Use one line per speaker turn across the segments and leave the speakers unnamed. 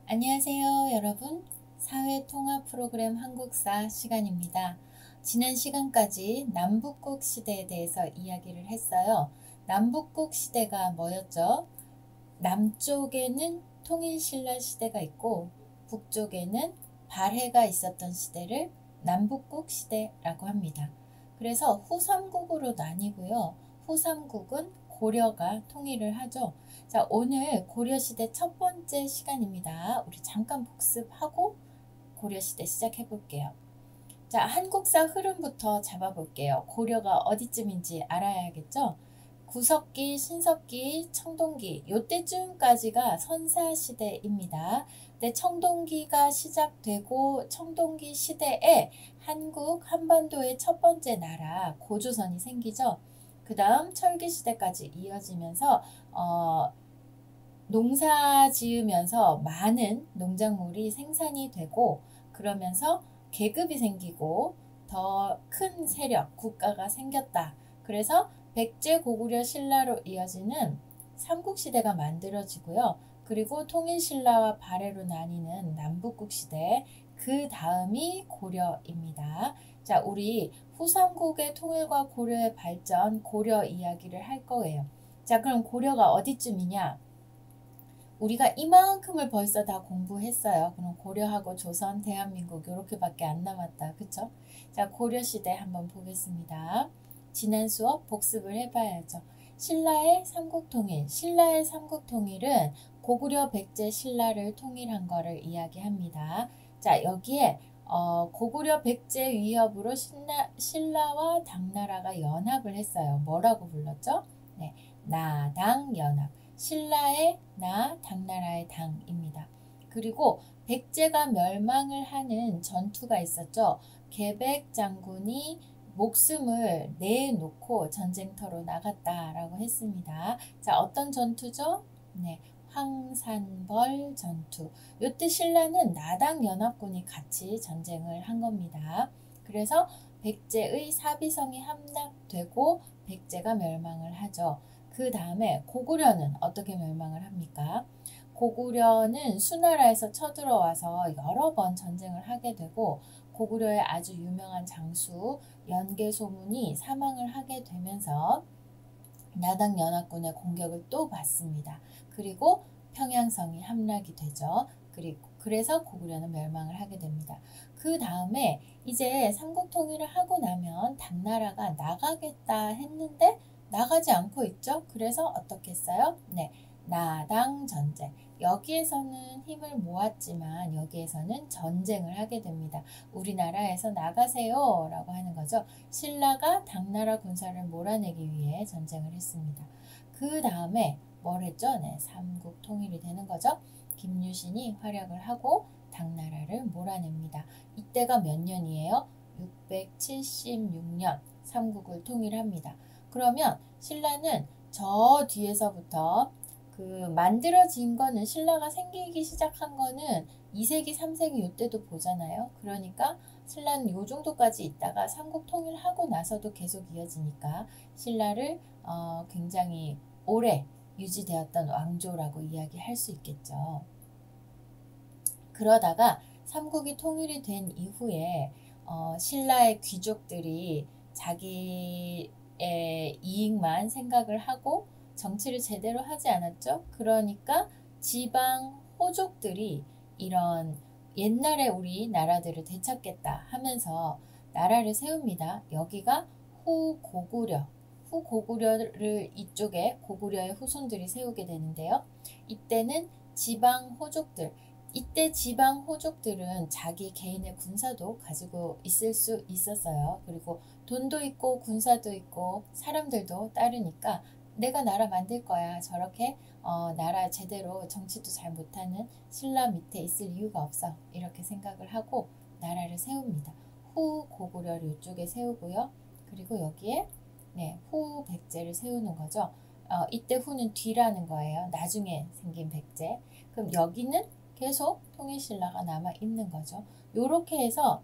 안녕하세요, 여러분. 사회통합 프로그램 한국사 시간입니다. 지난 시간까지 남북국 시대에 대해서 이야기를 했어요. 남북국 시대가 뭐였죠? 남쪽에는 통일신라 시대가 있고 북쪽에는 발해가 있었던 시대를 남북국 시대라고 합니다. 그래서 후삼국으로 나뉘고요. 후삼국은 고려가 통일을 하죠. 자, 오늘 고려시대 첫 번째 시간입니다. 우리 잠깐 복습하고 고려시대 시작해 볼게요. 자, 한국사 흐름부터 잡아볼게요. 고려가 어디쯤인지 알아야겠죠? 구석기, 신석기, 청동기 요때쯤까지가 선사시대입니다. 근데 청동기가 시작되고 청동기 시대에 한국 한반도의 첫 번째 나라 고조선이 생기죠. 그 다음 철기시대까지 이어지면서 농사 지으면서 많은 농작물이 생산이 되고 그러면서 계급이 생기고 더 큰 세력, 국가가 생겼다. 그래서 백제, 고구려, 신라로 이어지는 삼국시대가 만들어지고요. 그리고 통일신라와 발해로 나뉘는 남북국 시대, 그 다음이 고려입니다. 자, 우리 후삼국의 통일과 고려의 발전, 고려 이야기를 할 거예요. 자, 그럼 고려가 어디쯤이냐? 우리가 이만큼을 벌써 다 공부했어요. 그럼 고려하고 조선, 대한민국 이렇게밖에 안 남았다. 그쵸? 자, 고려시대 한번 보겠습니다. 지난 수업 복습을 해봐야죠. 신라의 삼국통일. 신라의 삼국통일은 고구려, 백제, 신라를 통일한 거를 이야기합니다. 자, 여기에 고구려, 백제 위협으로 신라와 당나라가 연합을 했어요. 뭐라고 불렀죠? 네, 나당연합. 신라의 나, 당나라의 당입니다. 그리고 백제가 멸망을 하는 전투가 있었죠. 계백 장군이 목숨을 내놓고 전쟁터로 나갔다라고 했습니다. 자, 어떤 전투죠? 네, 황산벌 전투. 이때 신라는 나당연합군이 같이 전쟁을 한 겁니다. 그래서 백제의 사비성이 함락되고 백제가 멸망을 하죠. 그 다음에 고구려는 어떻게 멸망을 합니까? 고구려는 수나라에서 쳐들어와서 여러 번 전쟁을 하게 되고 고구려의 아주 유명한 장수 연개소문이 사망을 하게 되면서 나당연합군의 공격을 또 받습니다. 그리고 평양성이 함락이 되죠. 그래서 고구려는 멸망을 하게 됩니다. 그 다음에 이제 삼국통일을 하고 나면 당나라가 나가겠다 했는데 나가지 않고 있죠. 그래서 어떻게 했어요? 네, 나당전쟁. 여기에서는 힘을 모았지만 여기에서는 전쟁을 하게 됩니다. 우리나라에서 나가세요 라고 하는 거죠. 신라가 당나라 군사를 몰아내기 위해 전쟁을 했습니다. 그 다음에 뭘 했죠? 네, 삼국 통일이 되는 거죠. 김유신이 활약을 하고 당나라를 몰아냅니다. 이때가 몇 년이에요? 676년 삼국을 통일합니다. 그러면 신라는 저 뒤에서부터 그 만들어진 거는 신라가 생기기 시작한 거는 2세기, 3세기 이때도 보잖아요. 그러니까 신라는 요 정도까지 있다가 삼국 통일하고 나서도 계속 이어지니까 신라를 굉장히 오래 유지되었던 왕조라고 이야기할 수 있겠죠. 그러다가 삼국이 통일이 된 이후에 신라의 귀족들이 자기의 이익만 생각을 하고 정치를 제대로 하지 않았죠. 그러니까 지방 호족들이 이런 옛날에 우리 나라들을 되찾겠다 하면서 나라를 세웁니다. 여기가 후고구려, 후고구려를 이쪽에 고구려의 후손들이 세우게 되는데요. 이때는 지방 호족들, 이때 지방 호족들은 자기 개인의 군사도 가지고 있을 수 있었어요. 그리고 돈도 있고 군사도 있고 사람들도 따르니까 내가 나라 만들 거야. 저렇게 나라 제대로 정치도 잘 못하는 신라 밑에 있을 이유가 없어. 이렇게 생각을 하고 나라를 세웁니다. 후 고구려를 이쪽에 세우고요. 그리고 여기에 네, 후 백제를 세우는 거죠. 이때 후는 뒤라는 거예요. 나중에 생긴 백제. 그럼 여기는 계속 통일신라가 남아 있는 거죠. 요렇게 해서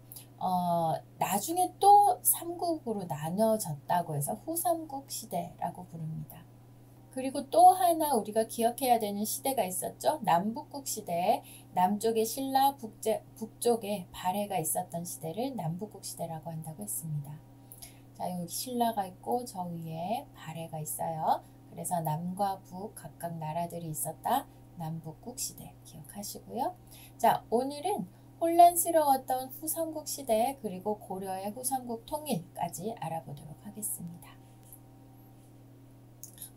나중에 또 삼국으로 나눠졌다고 해서 후삼국 시대라고 부릅니다. 그리고 또 하나 우리가 기억해야 되는 시대가 있었죠. 남북국 시대. 남쪽에 신라, 북쪽에 발해가 있었던 시대를 남북국 시대라고 한다고 했습니다. 자, 여기 신라가 있고 저 위에 발해가 있어요. 그래서 남과 북 각각 나라들이 있었다. 남북국 시대 기억하시고요. 자, 오늘은 혼란스러웠던 후삼국 시대 그리고 고려의 후삼국 통일까지 알아보도록 하겠습니다.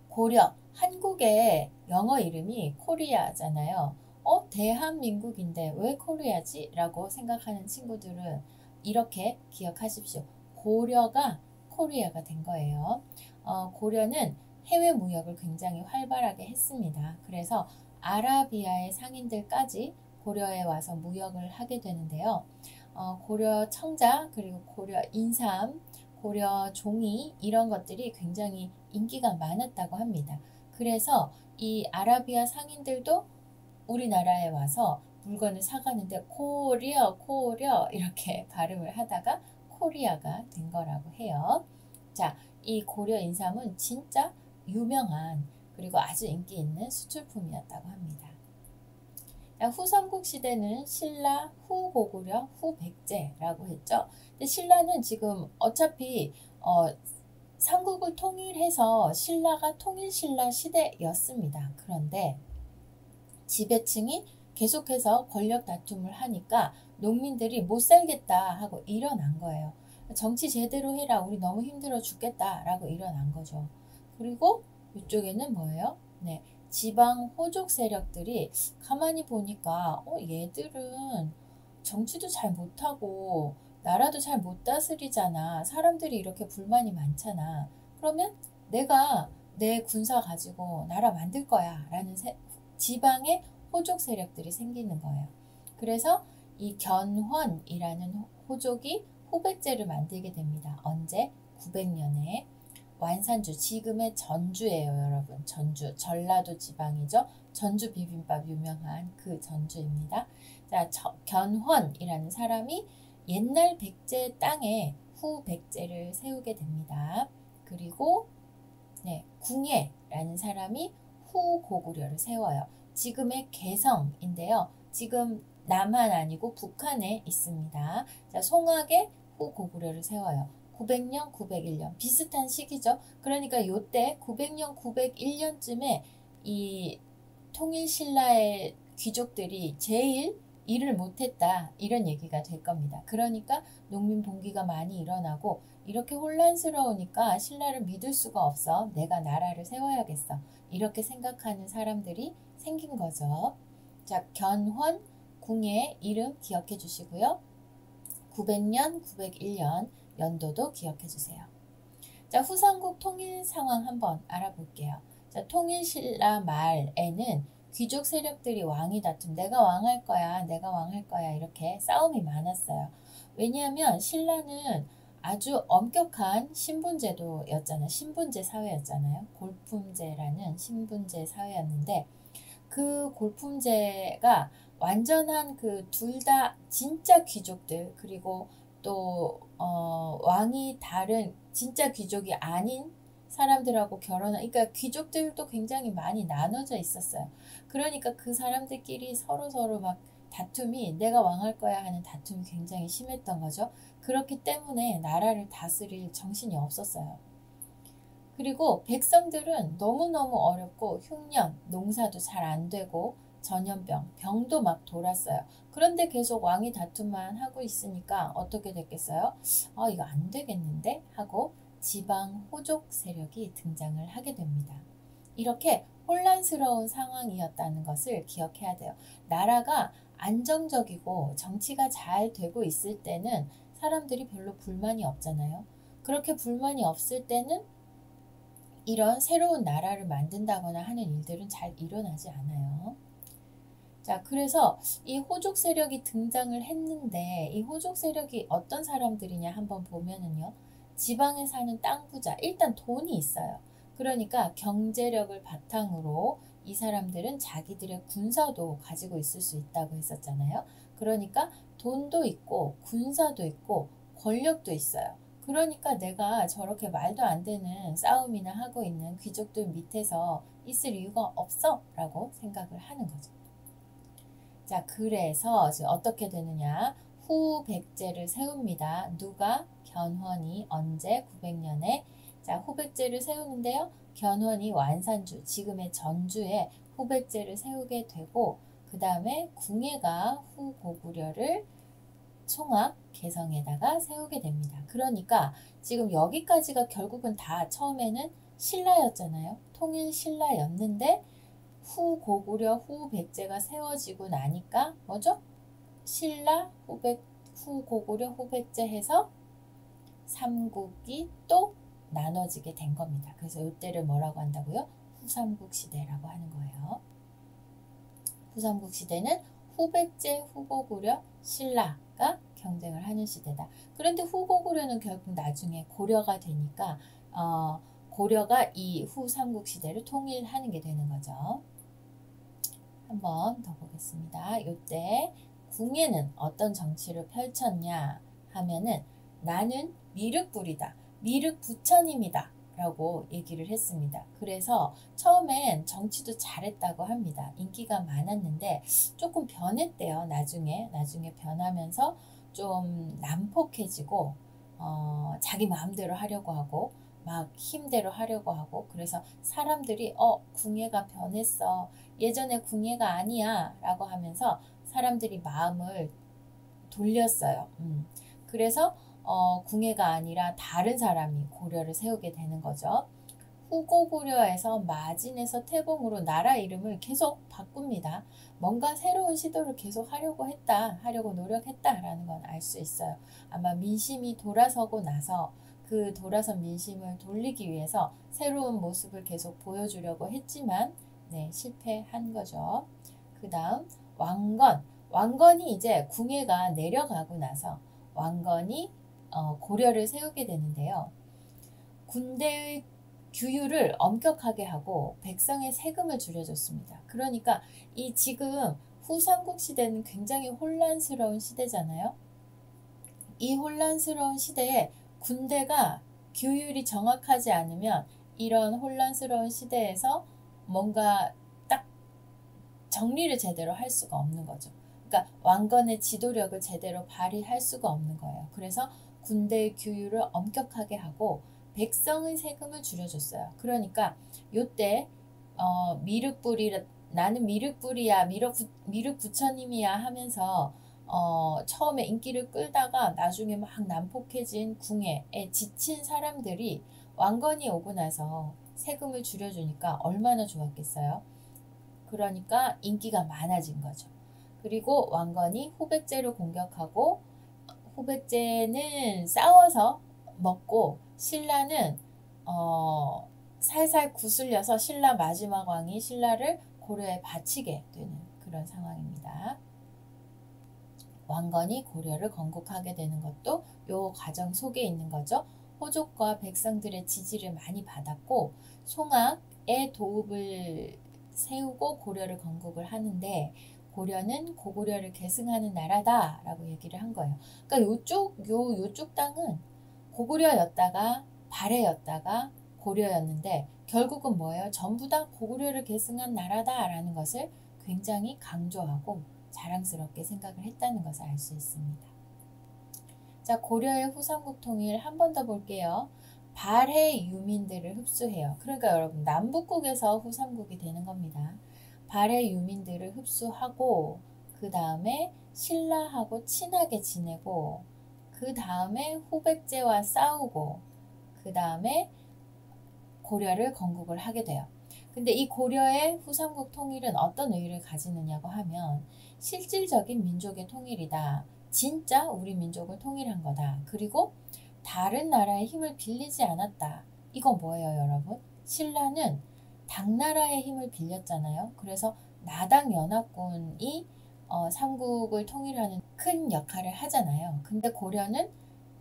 고려, 한국의 영어 이름이 코리아잖아요. 대한민국인데 왜 코리아지? 라고 생각하는 친구들은 이렇게 기억하십시오. 고려가 코리아가 된 거예요. 고려는 해외 무역을 굉장히 활발하게 했습니다. 그래서 아라비아의 상인들까지 고려에 와서 무역을 하게 되는데요. 고려 청자 그리고 고려 인삼, 고려 종이 이런 것들이 굉장히 인기가 많았다고 합니다. 그래서 이 아라비아 상인들도 우리나라에 와서 물건을 사가는데 코리아 이렇게 발음을 하다가 코리아가 된 거라고 해요. 자, 이 고려 인삼은 진짜 유명한 그리고 아주 인기 있는 수출품이었다고 합니다. 후삼국 시대는 신라, 후고구려, 후백제라고 했죠. 근데 신라는 지금 어차피 삼국을 통일해서 신라가 통일신라 시대였습니다. 그런데 지배층이 계속해서 권력 다툼을 하니까 농민들이 못 살겠다 하고 일어난 거예요. 정치 제대로 해라. 우리 너무 힘들어 죽겠다라고 일어난 거죠. 그리고 이쪽에는 뭐예요? 네, 지방 호족 세력들이 가만히 보니까 얘들은 정치도 잘 못하고 나라도 잘 못 다스리잖아. 사람들이 이렇게 불만이 많잖아. 그러면 내가 내 군사 가지고 나라 만들 거야 라는 지방의 호족 세력들이 생기는 거예요. 그래서 이 견훤이라는 호족이 후백제를 만들게 됩니다. 언제? 900년에 완산주, 지금의 전주예요, 여러분. 전주, 전라도 지방이죠. 전주 비빔밥 유명한 그 전주입니다. 자, 견훤이라는 사람이 옛날 백제 땅에 후백제를 세우게 됩니다. 그리고 궁예라는 사람이 후고구려를 세워요. 지금의 개성인데요. 지금 남한 아니고 북한에 있습니다. 자, 송악의 후고구려를 세워요. 900년, 901년 비슷한 시기죠. 그러니까 이때 900년, 901년쯤에 이 통일신라의 귀족들이 제일 일을 못했다 이런 얘기가 될 겁니다. 그러니까 농민 봉기가 많이 일어나고 이렇게 혼란스러우니까 신라를 믿을 수가 없어. 내가 나라를 세워야겠어. 이렇게 생각하는 사람들이 생긴 거죠. 자, 견훤, 궁예 이름 기억해 주시고요. 900년, 901년 연도도 기억해 주세요. 자, 후삼국 통일 상황 한번 알아볼게요. 자, 통일신라 말에는 귀족 세력들이 왕위 다툼, 내가 왕할 거야, 내가 왕할 거야 이렇게 싸움이 많았어요. 왜냐하면 신라는 아주 엄격한 신분제도였잖아요. 신분제 사회였잖아요. 골품제라는 신분제 사회였는데 그 골품제가 완전한 그 둘 다 진짜 귀족들 그리고 또 왕이 다른 진짜 귀족이 아닌 사람들하고 결혼한 그러니까 귀족들도 굉장히 많이 나눠져 있었어요. 그러니까 그 사람들끼리 서로 막 다툼이 내가 왕할 거야 하는 다툼이 굉장히 심했던 거죠. 그렇기 때문에 나라를 다스릴 정신이 없었어요. 그리고 백성들은 너무너무 어렵고 흉년, 농사도 잘 안 되고 전염병, 병도 막 돌았어요. 그런데 계속 왕이 다툼만 하고 있으니까 어떻게 됐겠어요? 이거 안 되겠는데? 하고 지방 호족 세력이 등장을 하게 됩니다. 이렇게 혼란스러운 상황이었다는 것을 기억해야 돼요. 나라가 안정적이고 정치가 잘 되고 있을 때는 사람들이 별로 불만이 없잖아요. 그렇게 불만이 없을 때는 이런 새로운 나라를 만든다거나 하는 일들은 잘 일어나지 않아요. 자, 그래서 이 호족 세력이 등장을 했는데 이 호족 세력이 어떤 사람들이냐 한번 보면은요. 지방에 사는 땅 부자, 일단 돈이 있어요. 그러니까 경제력을 바탕으로 이 사람들은 자기들의 군사도 가지고 있을 수 있다고 했었잖아요. 그러니까 돈도 있고 군사도 있고 권력도 있어요. 그러니까 내가 저렇게 말도 안 되는 싸움이나 하고 있는 귀족들 밑에서 있을 이유가 없어 라고 생각을 하는 거죠. 자, 그래서 지금 어떻게 되느냐. 후백제를 세웁니다. 누가? 견훤이. 언제? 900년에. 자, 후백제를 세우는데요. 견훤이 완산주, 지금의 전주에 후백제를 세우게 되고, 그 다음에 궁예가 후고구려를 송악 개성에다가 세우게 됩니다. 그러니까 지금 여기까지가 결국은 다 처음에는 신라였잖아요. 통일 신라였는데 후고구려 후백제가 세워지고 나니까 뭐죠? 신라 후고구려 후백제 해서 삼국이 또 나눠지게 된 겁니다. 그래서 이때를 뭐라고 한다고요? 후삼국 시대라고 하는 거예요. 후삼국 시대는 후백제, 후고구려, 신라가 경쟁을 하는 시대다. 그런데 후고구려는 결국 나중에 고려가 되니까 고려가 이 후삼국 시대를 통일하는 게 되는 거죠. 한 번 더 보겠습니다. 이때 궁예는 어떤 정치를 펼쳤냐 하면은 나는 미륵불이다. 미륵부처님이다. 라고 얘기를 했습니다. 그래서 처음엔 정치도 잘했다고 합니다. 인기가 많았는데 조금 변했대요. 나중에 변하면서 좀 난폭해지고 자기 마음대로 하려고 하고 막 힘대로 하려고 하고 그래서 사람들이 궁예가 변했어. 예전에 궁예가 아니야 라고 하면서 사람들이 마음을 돌렸어요. 그래서 궁예가 아니라 다른 사람이 고려를 세우게 되는 거죠. 후고구려에서 마진에서 태봉으로 나라 이름을 계속 바꿉니다. 뭔가 새로운 시도를 계속 하려고 노력했다라는 건 알 수 있어요. 아마 민심이 돌아서고 나서 그 돌아선 민심을 돌리기 위해서 새로운 모습을 계속 보여주려고 했지만 실패한 거죠. 그 다음 왕건이 이제 궁예가 내려가고 나서 왕건이 고려를 세우게 되는데요. 군대의 규율을 엄격하게 하고 백성의 세금을 줄여줬습니다. 그러니까 이 지금 후삼국 시대는 굉장히 혼란스러운 시대잖아요. 이 혼란스러운 시대에 군대가 규율이 정확하지 않으면 이런 혼란스러운 시대에서 뭔가 딱 정리를 제대로 할 수가 없는 거죠. 그러니까 왕건의 지도력을 제대로 발휘할 수가 없는 거예요. 그래서 군대의 규율을 엄격하게 하고 백성의 세금을 줄여줬어요. 그러니까 요때 나는 미륵불이야, 미륵부처님이야 하면서 처음에 인기를 끌다가 나중에 막 난폭해진 궁예에 지친 사람들이 왕건이 오고 나서 세금을 줄여주니까 얼마나 좋았겠어요. 그러니까 인기가 많아진 거죠. 그리고 왕건이 후백제를 공격하고 후백제는 싸워서 먹고 신라는 살살 구슬려서 신라 마지막 왕이 신라를 고려에 바치게 되는 그런 상황입니다. 왕건이 고려를 건국하게 되는 것도 요 과정 속에 있는 거죠. 호족과 백성들의 지지를 많이 받았고 송악의 도읍을 세우고 고려를 건국을 하는데 고려는 고구려를 계승하는 나라다 라고 얘기를 한 거예요. 그러니까 요쪽 땅은 고구려였다가 발해였다가 고려였는데 결국은 뭐예요? 전부 다 고구려를 계승한 나라다 라는 것을 굉장히 강조하고 자랑스럽게 생각을 했다는 것을 알 수 있습니다. 자, 고려의 후삼국 통일 한 번 더 볼게요. 발해 유민들을 흡수해요. 그러니까 여러분 남북국에서 후삼국이 되는 겁니다. 발해 유민들을 흡수하고 그 다음에 신라하고 친하게 지내고 그 다음에 후백제와 싸우고 그 다음에 고려를 건국을 하게 돼요. 근데 이 고려의 후삼국 통일은 어떤 의의를 가지느냐고 하면 실질적인 민족의 통일이다. 진짜 우리 민족을 통일한 거다. 그리고 다른 나라의 힘을 빌리지 않았다. 이건 뭐예요, 여러분? 신라는 당나라의 힘을 빌렸잖아요. 그래서 나당 연합군이 삼국을 통일하는 큰 역할을 하잖아요. 근데 고려는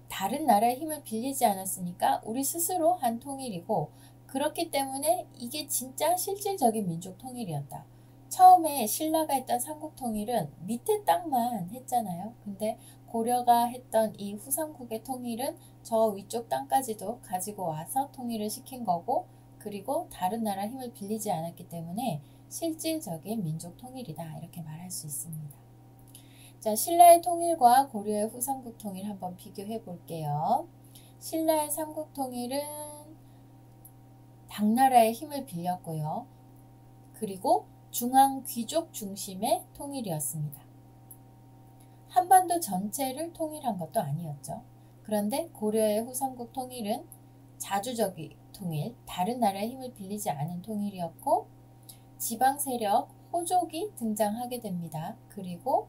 다른 나라의 힘을 빌리지 않았으니까 우리 스스로 한 통일이고 그렇기 때문에 이게 진짜 실질적인 민족 통일이었다. 처음에 신라가 했던 삼국 통일은 밑에 땅만 했잖아요. 근데 고려가 했던 이 후삼국의 통일은 저 위쪽 땅까지도 가지고 와서 통일을 시킨 거고, 그리고 다른 나라 힘을 빌리지 않았기 때문에 실질적인 민족 통일이다, 이렇게 말할 수 있습니다. 자, 신라의 통일과 고려의 후삼국 통일 한번 비교해 볼게요. 신라의 삼국 통일은 당나라의 힘을 빌렸고요. 그리고 중앙 귀족 중심의 통일이었습니다. 한반도 전체를 통일한 것도 아니었죠. 그런데 고려의 후삼국 통일은 자주적인 통일, 다른 나라의 힘을 빌리지 않은 통일이었고, 지방 세력 호족이 등장하게 됩니다. 그리고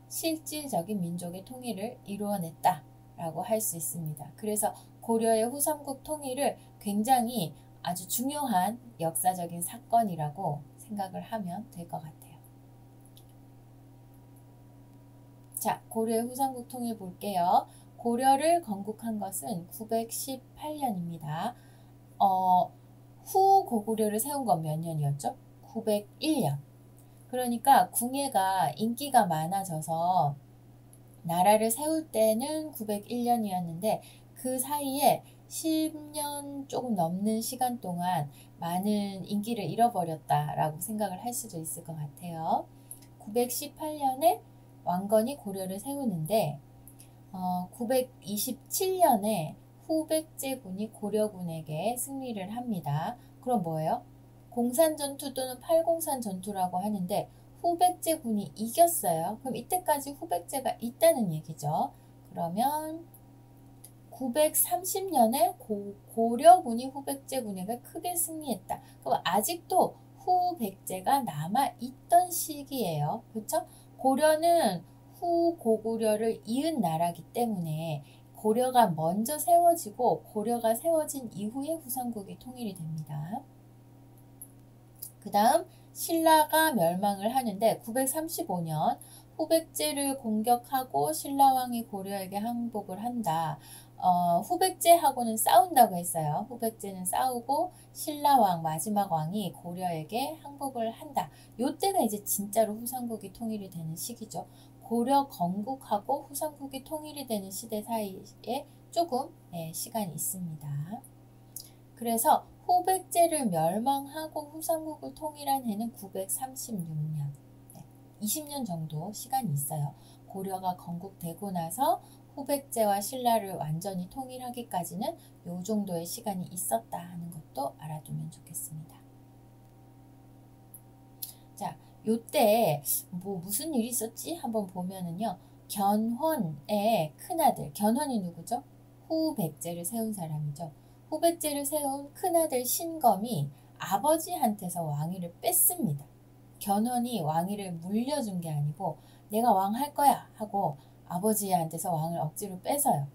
실질적인 민족의 통일을 이루어냈다라고 할 수 있습니다. 그래서 고려의 후삼국 통일을 굉장히 아주 중요한 역사적인 사건이라고 생각을 하면 될 것 같아요. 자, 고려의 후삼국 통일 볼게요. 고려를 건국한 것은 918년입니다. 후 고구려를 세운 건 몇 년이었죠? 901년. 그러니까 궁예가 인기가 많아져서 나라를 세울 때는 901년이었는데 그 사이에 10년 조금 넘는 시간 동안 많은 인기를 잃어버렸다라고 생각을 할 수도 있을 것 같아요. 918년에 왕건이 고려를 세우는데 927년에 후백제군이 고려군에게 승리를 합니다. 그럼 뭐예요? 공산전투 또는 팔공산전투라고 하는데 후백제군이 이겼어요. 그럼 이때까지 후백제가 있다는 얘기죠. 그러면 930년에 고려군이 후백제군에게 크게 승리했다. 그럼 아직도 후백제가 남아있던 시기예요. 그렇죠? 고려는 후고구려를 이은 나라기 때문에 고려가 먼저 세워지고 고려가 세워진 이후에 후삼국이 통일이 됩니다. 그 다음 신라가 멸망을 하는데 935년 후백제를 공격하고 신라왕이 고려에게 항복을 한다. 후백제하고는 싸운다고 했어요. 후백제는 싸우고 신라왕 마지막 왕이 고려에게 항복을 한다. 요때가 이제 진짜로 후삼국이 통일이 되는 시기죠. 고려 건국하고 후삼국이 통일이 되는 시대 사이에 조금 시간이 있습니다. 그래서 후백제를 멸망하고 후삼국을 통일한 해는 936년. 20년 정도 시간이 있어요. 고려가 건국되고 나서 후백제와 신라를 완전히 통일하기까지는 요 정도의 시간이 있었다 하는 것도 알아두면 좋겠습니다. 자, 요때 무슨 일이 있었지? 한번 보면은요. 견훤의 큰아들, 견훤이 누구죠? 후백제를 세운 사람이죠. 후백제를 세운 큰아들 신검이 아버지한테서 왕위를 뺐습니다. 견훤이 왕위를 물려준 게 아니고 내가 왕 할 거야 하고 아버지한테서 왕을 억지로 뺏어요.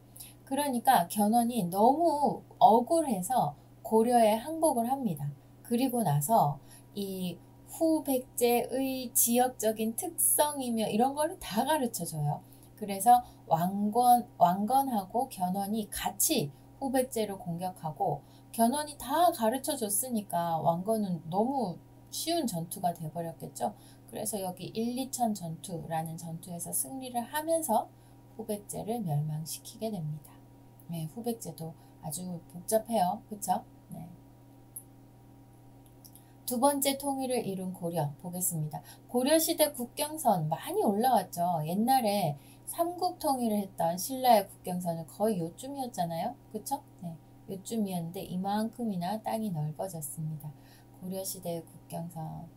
그러니까 견훤이 너무 억울해서 고려에 항복을 합니다. 그리고 나서 이 후백제의 지역적인 특성이며 이런 거를 다 가르쳐줘요. 그래서 왕건하고 견훤이 같이 후백제를 공격하고 견훤이 다 가르쳐줬으니까 왕건은 너무 쉬운 전투가 돼버렸겠죠. 그래서 여기 1,2천 전투라는 전투에서 승리를 하면서 후백제를 멸망시키게 됩니다. 네, 후백제도 아주 복잡해요. 그쵸? 네. 두 번째 통일을 이룬 고려 보겠습니다. 고려시대 국경선 많이 올라왔죠. 옛날에 삼국 통일을 했던 신라의 국경선은 거의 요쯤이었잖아요. 그쵸? 네, 요쯤이었는데 이만큼이나 땅이 넓어졌습니다. 고려시대의 국경선.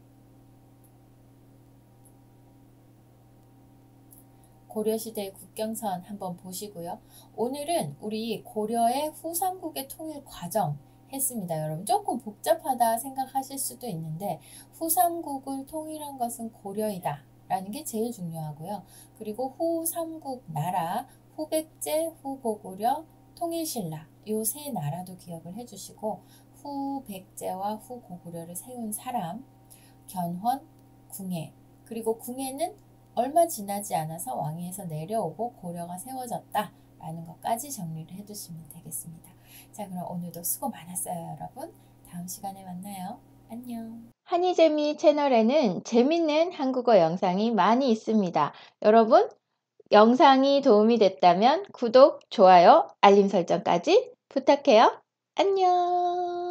고려시대의 국경선 한번 보시고요. 오늘은 우리 고려의 후삼국의 통일 과정 했습니다. 여러분 조금 복잡하다 생각하실 수도 있는데 후삼국을 통일한 것은 고려이다 라는 게 제일 중요하고요. 그리고 후삼국 나라, 후백제, 후고구려, 통일신라 요 세 나라도 기억을 해주시고 후백제와 후고구려를 세운 사람 견훤, 궁예. 그리고 궁예는 얼마 지나지 않아서 왕위에서 내려오고 고려가 세워졌다 라는 것까지 정리를 해두시면 되겠습니다. 자, 그럼 오늘도 수고 많았어요, 여러분. 다음 시간에 만나요. 안녕. 한이재미 채널에는 재밌는 한국어 영상이 많이 있습니다. 여러분
영상이 도움이 됐다면 구독, 좋아요, 알림 설정까지 부탁해요. 안녕.